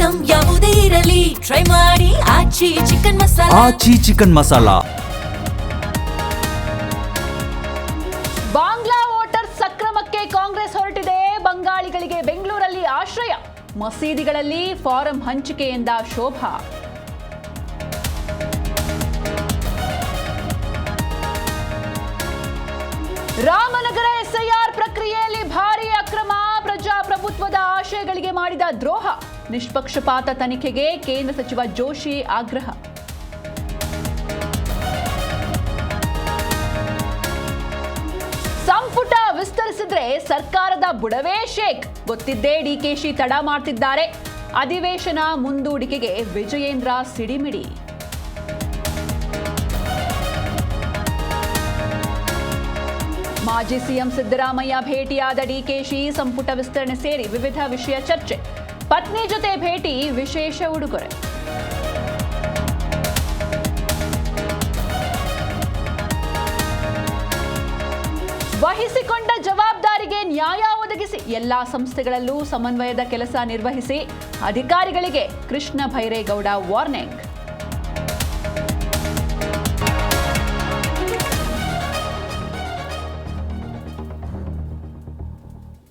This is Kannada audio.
ಐಟಂ ಯಾವುದೇ ಇರಲಿ ಟ್ರೈ ಮಾಡಿ ಆಚಿ ಚಿಕನ್ ಮಸಾಲಾ. ಆಚಿ ಚಿಕನ್ ಮಸಾಲಾ. ಬಾಂಗ್ಲಾ ವೋಟರ್ ಸಕ್ರಮಕ್ಕೆ ಕಾಂಗ್ರೆಸ್ ಹೊರಟಿದೆ. ಬಂಗಾಳಿಗಳಿಗೆ ಬೆಂಗಳೂರಲ್ಲಿ ಆಶ್ರಯ. ಮಸೀದಿಗಳಲ್ಲಿ ಫಾರಂ ಹಂಚಿಕೆಯಿಂದ ಶೋಭಾ. ರಾಮನಗರ ಎಸ್ಐಆರ್ ಪ್ರಕ್ರಿಯೆಯಲ್ಲಿ ಭಾರೀ ಅಕ್ರಮ. ಪ್ರಜಾಪ್ರಭುತ್ವದ ಆಶಯಗಳಿಗೆ ಮಾಡಿದ ದ್ರೋಹ. ನಿಷ್ಪಕ್ಷಪಾತ ತನಿಖೆಗೆ ಕೇಂದ್ರ ಸಚಿವ ಜೋಶಿ ಆಗ್ರಹ. ಸಂಪುಟ ವಿಸ್ತರಿಸಿದ್ರೆ ಸರ್ಕಾರದ ಬುಡವೇ ಶೇಕ್. ಗೊತ್ತಿದ್ದೇ ಡಿಕೆಶಿ ತಡ ಮಾಡ್ತಿದ್ದಾರೆ. ಅಧಿವೇಶನ ಮುಂದೂಡಿಕೆಗೆ ವಿಜಯೇಂದ್ರ ಸಿಡಿಮಿಡಿ. ಮಾಜಿ ಸಿಎಂ ಸಿದ್ದರಾಮಯ್ಯ ಭೇಟಿಯಾದ ಡಿಕೆಶಿ. ಸಂಪುಟ ವಿಸ್ತರಣೆ ಸೇರಿ ವಿವಿಧ ವಿಷಯ ಚರ್ಚೆ. ಪತ್ನಿ ಜೊತೆ ಭೇಟಿ, ವಿಶೇಷ ಉಡುಗೊರೆ. ವಹಿಸಿಕೊಂಡ ಜವಾಬ್ದಾರಿಗೆ ನ್ಯಾಯ ಒದಗಿಸಿ. ಎಲ್ಲಾ ಸಂಸ್ಥೆಗಳಲ್ಲೂ ಸಮನ್ವಯದ ಕೆಲಸ ನಿರ್ವಹಿಸಿ. ಅಧಿಕಾರಿಗಳಿಗೆ ಕೃಷ್ಣ ಭೈರೇಗೌಡ ವಾರ್ನಿಂಗ್.